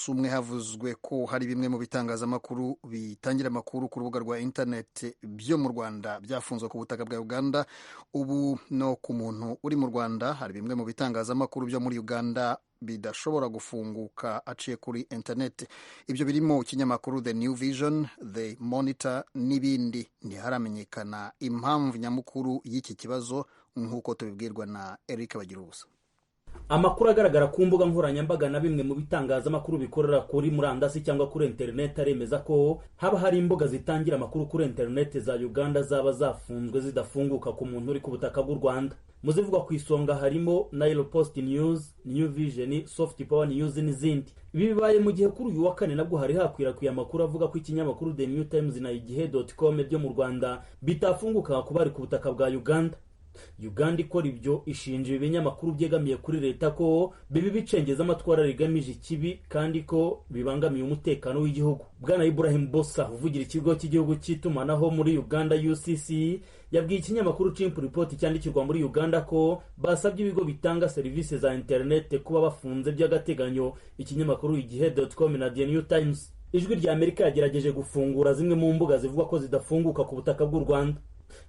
umunsi umwe havuzwe ko hari bimwe mu bitangazamakuru bitangira amakuru ku rubuga rwa interineti byo mu Rwanda byafunzwe ku butaka bwa Uganda. Ubu no ku muntu uri mu Rwanda hari bimwe mu bitangazamakuru byo muri Uganda bidashobora gufunguka aciye kuri interineti. Ibyo birimo ikinyamakuru The New Vision, The Monitor n'ibindi. Ntiharamenyekana impamvu nyamukuru y'iki kibazo nk'uko tubibwirwa na Eric Bagirubusa. Amakuru agaragara ku mbuga nkoranyambaga na bimwe mu bitangazamakuru bikorera kuri murandasi cyangwa kuri interineti aremeza ko haba hari imbuga zitangira amakuru kuri interineti za Uganda zaba zafunzwe zidafunguka ku muntu uri ku butaka bw'u Rwanda. Mu zivugwa ku isonga harimo Nile Post News, New Vision, Soft Power News n'izindi. Ibi bibaye mu gihe kuri uyu wa kane nabwo hari hakwirakwiye amakuru avuga ko ikinyamakuru The New Times na igihe.com byo mu Rwanda bitafunguka ku bari ku butaka bwa Uganda. Uganda ikora ibyo ishinja ibinyamakuru byegamiye kuri leta ko bibi bicengeza amatwara rigamije ikibi kandi ko bibangamiye umutekano w'igihugu. Bwana Ibrahim Bossa uvugira ikigo cy'igihugu cy'itumanaho muri Uganda UCC yabwiye ikinyamakuru Chimp Report cyandikirwa muri Uganda ko basabye ibigo bitanga serivisi za internet kuba bafunze by'agateganyo ikinyamakuru igihe.com na The New Times. Ijwi rya Amerika yagerageje gufungura zimwe mu mbuga zivuga ko zidafunguka ku butaka bw'u Rwanda.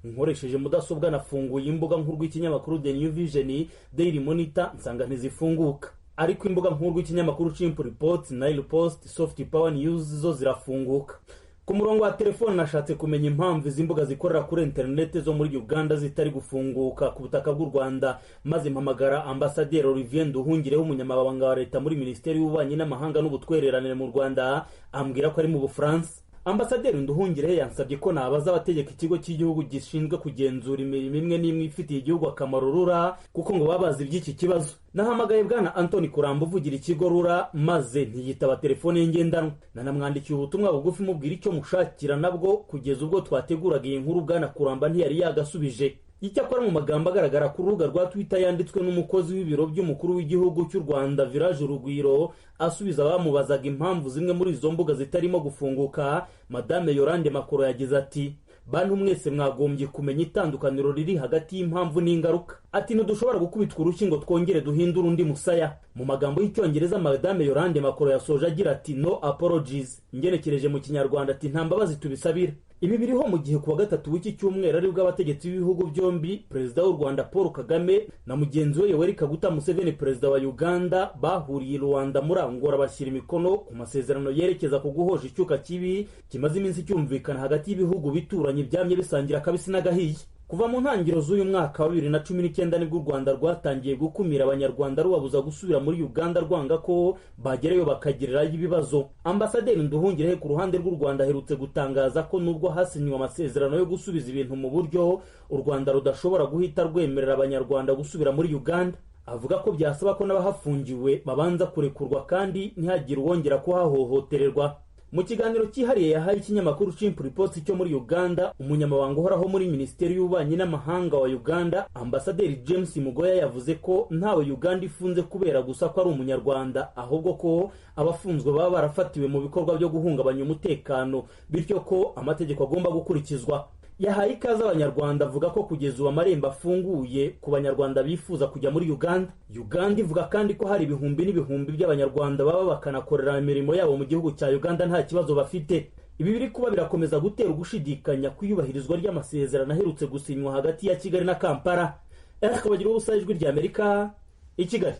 Nkoresheje mudasobwa nafunguye imbuga nkuru y'ikinyamakuru The New Vision, Daily Monitor nsanga ntizifunguka. Ariko imbuga nkuru y'ikinyamakuru Chimp Report, Nile Post, Soft Power News zo zirafunguka. Ku murongo wa telefone nashatse kumenya impamvu izi mbuga zikorera kuri internet zo muri Uganda zitari gufunguka ku butaka bw'u Rwanda, maze mpamagara Ambassadeur Olivier Nduhungireho umunyamabanga wa leta muri Minisiteri y'Ububanyi n'Amahanga n'Ubutwererane mu Rwanda, ambwira ko ari mu Bufaransa. Ambasaderi Nduhungirehe yansabye ko nabaza abategeka ikigo cy'igihugu gishinzwe kugenzura imirimo imwe n'imwe ifitiye igihugu akamaro RURA kuko ngo babazi iby'iki kibazo. Nahamagaye bwana Anthony Kuramba uvugira ikigo RURA maze ntiyitaba telefone ye ngendanwa. Nanamwandikiye ubutumwa bugufi mubwira icyo mushakira nabwo kugeza ubwo twateguraga iyi nkuru bwana Kuramba ntiyari yagasubije. Icyakora mu magambo agaragara ku rubuga rwa Twitter yanditswe n'umukozi w'ibiro by'umukuru w'igihugu cy'u Rwanda Village Urugwiro asubiza abamubazaga impamvu zimwe muri izo mbuga zitarimo gufunguka, Madame Yorande Makoro yagize ati: "Bantu mwese mwagombye kumenya itandukaniro riri hagati y'impamvu n'ingaruka." Ati "Ntidushobora gukubitwa urushyi ngo twongere duhindura undi musaya." Mu magambo y'Icyongereza Madame Yorande Makoro yasoje agira ati "No apologies." Ngenekereje mu Kinyarwanda ati "Nta mbabazi tubisabira." Ibi biriho mu gihe kuwa gatatu w'iki cyumweru ari bwo abategetsi b'ibihugu byombi, Perezida w'u Rwanda Paul Kagame na mugenzi we Yoweri Kaguta Museveni Perezida wa Uganda bahuriye i Rwanda muri Angola bashyira imikono ku masezerano yerekeza ku guhosha icyuka kibi kimaze iminsi cyumvikana hagati y'ibihugu bituranye byamye bisangira kabisi n'agahiye. Kuva mu ntangiriro z'uyu mwaka wa 2019 nibwo u Rwanda rwatangiye gukumira abanyarwanda rubabuza gusubira muri Uganda rwanga ko bagerayo bakagirirayo ibibazo. Ambasaderi Nduhungirehe ku ruhande rw'u Rwanda aherutse gutangaza ko nubwo hasinywe amasezerano yo gusubiza ibintu mu buryo, u Rwanda rudashobora guhita rwemerera abanyarwanda gusubira muri Uganda. Avuga ko byasaba ko n'abahafungiwe babanza kurekurwa kandi ntihagire uwongera kuhahohotererwa. Mu kiganiro cyihariye yahaye ikinyamakuru Chimp Report cyo muri Uganda, umunyamabanga uhoraho muri Minisiteri y'Ububanyi n'Amahanga wa Uganda, Ambasaderi James Mugoya yavuze ko ntawe Uganda ifunze kubera gusa ko ari umunyarwanda, ahubwo ko abafunzwe baba barafatiwe mu bikorwa byo guhungabanya umutekano, bityo ko amategeko agomba gukurikizwa. Yahaye ikaze abanyarwanda avuga ko kugeza ubu amarembo afunguye ku banyarwanda bifuza kujya muri Uganda. Uganda ivuga kandi ko hari ibihumbi n'ibihumbi by'abanyarwanda baba bakanakorera imirimo yabo mu gihugu cya Uganda nta kibazo bafite. Ibi biri kuba birakomeza gutera ugushidikanya ku iyubahirizwa ry'amasezerano aherutse gusinywa hagati ya Kigali na Kampala. Eric Bagirubusa, Ijwi rya Amerika, i Kigali.